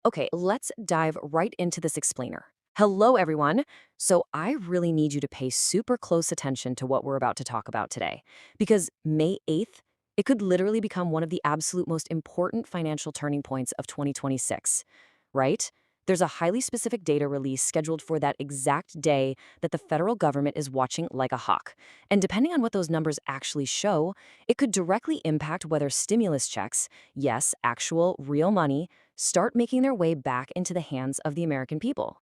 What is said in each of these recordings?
Okay, let's dive right into this explainer. Hello, everyone. So, I really need you to pay super close attention to what we're about to talk about today. Because May 8th, it could literally become one of the absolute most important financial turning points of 2026, right? There's a highly specific data release scheduled for that exact day that the federal government is watching like a hawk. And depending on what those numbers actually show, it could directly impact whether stimulus checks, yes, actual, real money, start making their way back into the hands of the American people.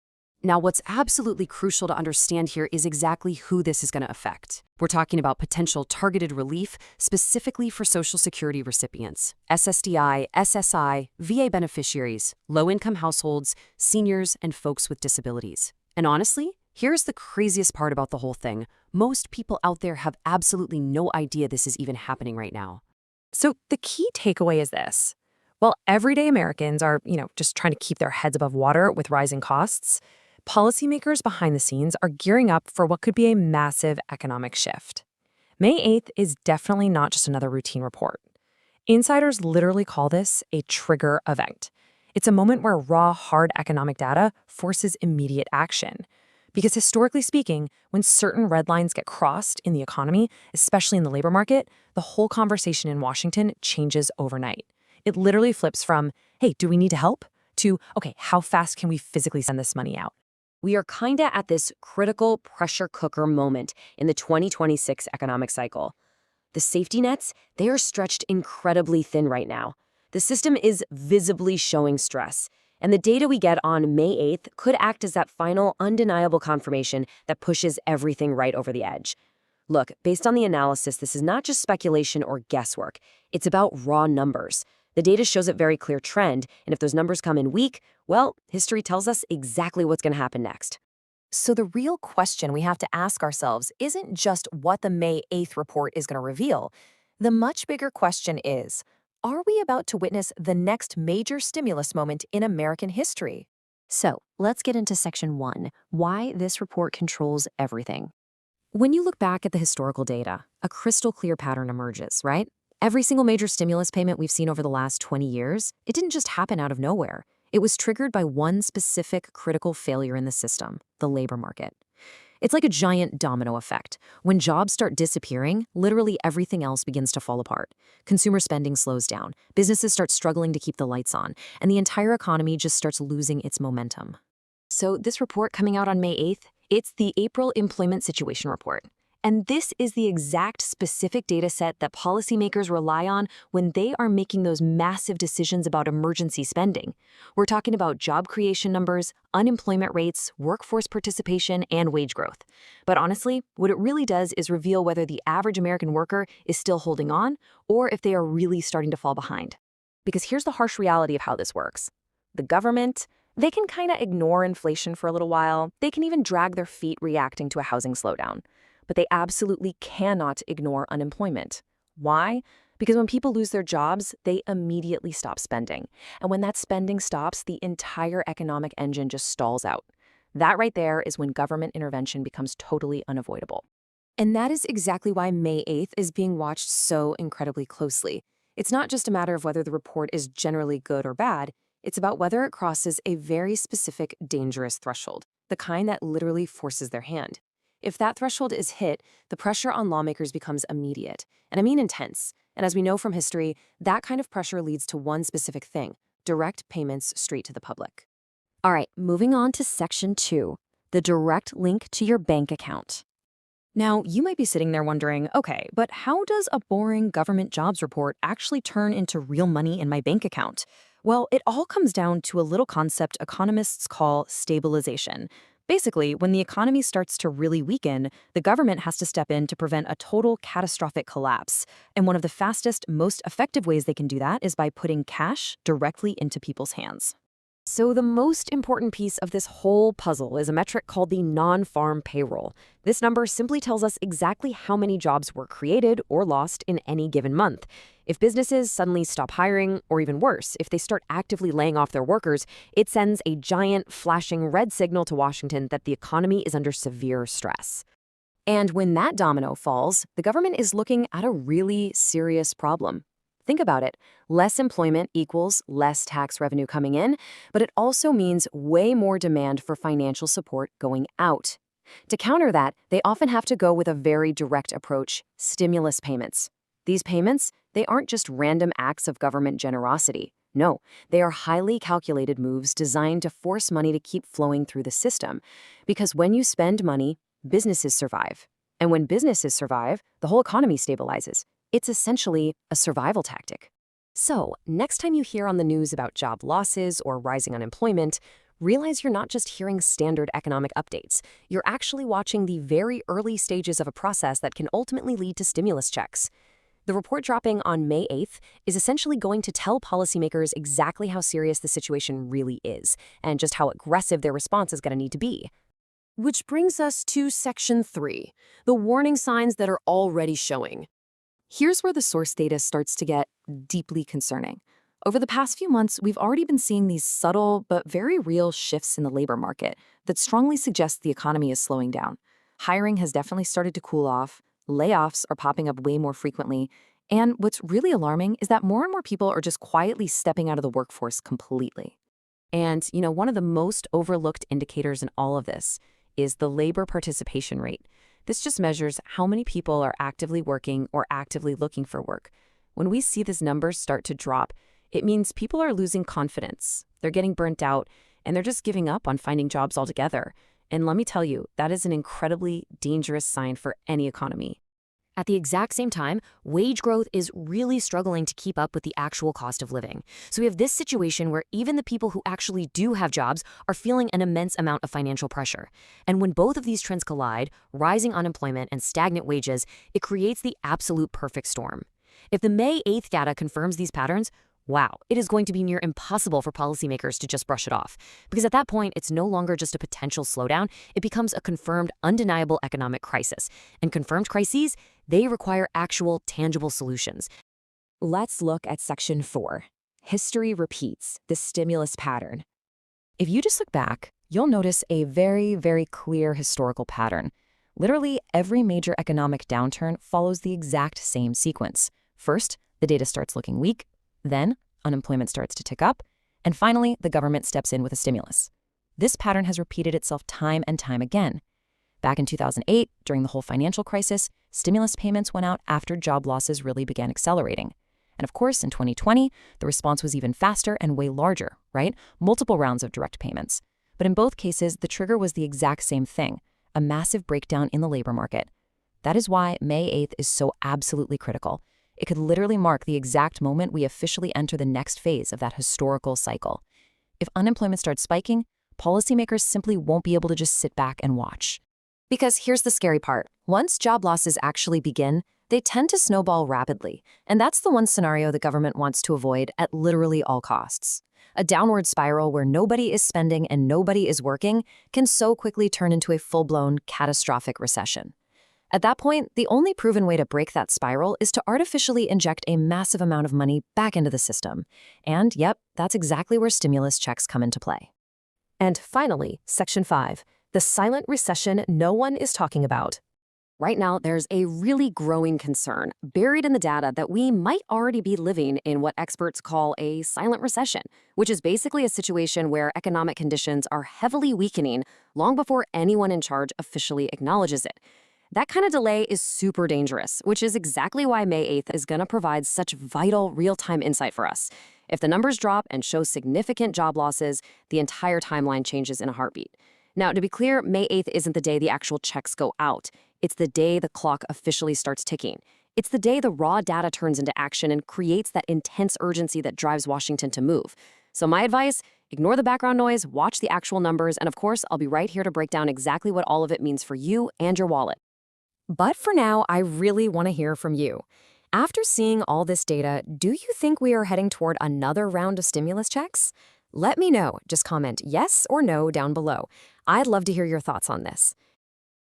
Now, what's absolutely crucial to understand here is exactly who this is going to affect. We're talking about potential targeted relief specifically for Social Security recipients, SSDI, SSI, VA beneficiaries, low-income households, seniors, and folks with disabilities. And honestly, here's the craziest part about the whole thing. Most people out there have absolutely no idea this is even happening right now. So the key takeaway is this. While everyday Americans are, just trying to keep their heads above water with rising costs, policymakers behind the scenes are gearing up for what could be a massive economic shift. May 8th is definitely not just another routine report. Insiders literally call this a trigger event. It's a moment where raw, hard economic data forces immediate action. Because historically speaking, when certain red lines get crossed in the economy, especially in the labor market, the whole conversation in Washington changes overnight. It literally flips from, hey, do we need to help? To, okay, how fast can we physically send this money out? We are kinda at this critical pressure cooker moment in the 2026 economic cycle. The safety nets, they are stretched incredibly thin right now. The system is visibly showing stress, and the data we get on May 8th could act as that final undeniable confirmation that pushes everything right over the edge. Look, based on the analysis, this is not just speculation or guesswork. It's about raw numbers. The data shows a very clear trend, and if those numbers come in weak, well, history tells us exactly what's going to happen next. So the real question we have to ask ourselves isn't just what the May 8th report is going to reveal. The much bigger question is, are we about to witness the next major stimulus moment in American history? So, let's get into section 1, why this report controls everything. When you look back at the historical data, a crystal clear pattern emerges, right? Every single major stimulus payment we've seen over the last 20 years, it didn't just happen out of nowhere. It was triggered by one specific critical failure in the system, the labor market. It's like a giant domino effect. When jobs start disappearing, literally everything else begins to fall apart. Consumer spending slows down, businesses start struggling to keep the lights on, and the entire economy just starts losing its momentum. So this report coming out on May 8th, it's the April Employment Situation Report. And this is the exact specific data set that policymakers rely on when they are making those massive decisions about emergency spending. We're talking about job creation numbers, unemployment rates, workforce participation, and wage growth. But honestly, what it really does is reveal whether the average American worker is still holding on or if they are really starting to fall behind. Because here's the harsh reality of how this works. The government, they can kind of ignore inflation for a little while. They can even drag their feet reacting to a housing slowdown. But they absolutely cannot ignore unemployment. Why? Because when people lose their jobs, they immediately stop spending. And when that spending stops, the entire economic engine just stalls out. That right there is when government intervention becomes totally unavoidable. And that is exactly why May 8th is being watched so incredibly closely. It's not just a matter of whether the report is generally good or bad. It's about whether it crosses a very specific, dangerous threshold, the kind that literally forces their hand. If that threshold is hit, the pressure on lawmakers becomes immediate, and I mean intense. And as we know from history, that kind of pressure leads to one specific thing: direct payments straight to the public. All right, moving on to section 2, the direct link to your bank account. Now, you might be sitting there wondering, okay, but how does a boring government jobs report actually turn into real money in my bank account? Well, it all comes down to a little concept economists call stabilization. Basically, when the economy starts to really weaken, the government has to step in to prevent a total catastrophic collapse. And one of the fastest, most effective ways they can do that is by putting cash directly into people's hands. So the most important piece of this whole puzzle is a metric called the non-farm payroll. This number simply tells us exactly how many jobs were created or lost in any given month. If businesses suddenly stop hiring, or even worse, if they start actively laying off their workers, it sends a giant flashing red signal to Washington that the economy is under severe stress. And when that domino falls, the government is looking at a really serious problem. Think about it. Less employment equals less tax revenue coming in, but it also means way more demand for financial support going out. To counter that, they often have to go with a very direct approach: stimulus payments. These payments, they aren't just random acts of government generosity. No, they are highly calculated moves designed to force money to keep flowing through the system. Because when you spend money, businesses survive. And when businesses survive, the whole economy stabilizes. It's essentially a survival tactic. So, next time you hear on the news about job losses or rising unemployment, realize you're not just hearing standard economic updates. You're actually watching the very early stages of a process that can ultimately lead to stimulus checks. The report dropping on May 8th is essentially going to tell policymakers exactly how serious the situation really is, and just how aggressive their response is going to need to be. Which brings us to Section 3, the warning signs that are already showing. Here's where the source data starts to get deeply concerning. Over the past few months, we've already been seeing these subtle but very real shifts in the labor market that strongly suggest the economy is slowing down. Hiring has definitely started to cool off, layoffs are popping up way more frequently, and what's really alarming is that more and more people are just quietly stepping out of the workforce completely. And, one of the most overlooked indicators in all of this is the labor participation rate. This just measures how many people are actively working or actively looking for work. When we see these numbers start to drop, it means people are losing confidence, they're getting burnt out, and they're just giving up on finding jobs altogether. And let me tell you, that is an incredibly dangerous sign for any economy. At the exact same time, wage growth is really struggling to keep up with the actual cost of living. So we have this situation where even the people who actually do have jobs are feeling an immense amount of financial pressure. And when both of these trends collide, rising unemployment and stagnant wages, it creates the absolute perfect storm. If the May 8th data confirms these patterns, wow, it is going to be near impossible for policymakers to just brush it off. Because at that point, it's no longer just a potential slowdown, it becomes a confirmed, undeniable economic crisis. And confirmed crises, they require actual, tangible solutions. Let's look at Section 4. History repeats the stimulus pattern. If you just look back, you'll notice a very, very clear historical pattern. Literally, every major economic downturn follows the exact same sequence. First, the data starts looking weak. Then, unemployment starts to tick up, and finally, the government steps in with a stimulus. This pattern has repeated itself time and time again. Back in 2008, during the whole financial crisis, stimulus payments went out after job losses really began accelerating. And of course, in 2020, the response was even faster and way larger, right? Multiple rounds of direct payments. But in both cases, the trigger was the exact same thing: a massive breakdown in the labor market. That is why May 8th is so absolutely critical. It could literally mark the exact moment we officially enter the next phase of that historical cycle. If unemployment starts spiking, policymakers simply won't be able to just sit back and watch. Because here's the scary part. Once job losses actually begin, they tend to snowball rapidly. And that's the one scenario the government wants to avoid at literally all costs. A downward spiral where nobody is spending and nobody is working can so quickly turn into a full-blown catastrophic recession. At that point, the only proven way to break that spiral is to artificially inject a massive amount of money back into the system. And yep, that's exactly where stimulus checks come into play. And finally, Section 5, the silent recession no one is talking about. Right now, there's a really growing concern buried in the data that we might already be living in what experts call a silent recession, which is basically a situation where economic conditions are heavily weakening long before anyone in charge officially acknowledges it. That kind of delay is super dangerous, which is exactly why May 8th is going to provide such vital real-time insight for us. If the numbers drop and show significant job losses, the entire timeline changes in a heartbeat. Now, to be clear, May 8th isn't the day the actual checks go out. It's the day the clock officially starts ticking. It's the day the raw data turns into action and creates that intense urgency that drives Washington to move. So my advice, ignore the background noise, watch the actual numbers, and of course, I'll be right here to break down exactly what all of it means for you and your wallet. But for now, I really want to hear from you. After seeing all this data, do you think we are heading toward another round of stimulus checks? Let me know. Just comment yes or no down below. I'd love to hear your thoughts on this.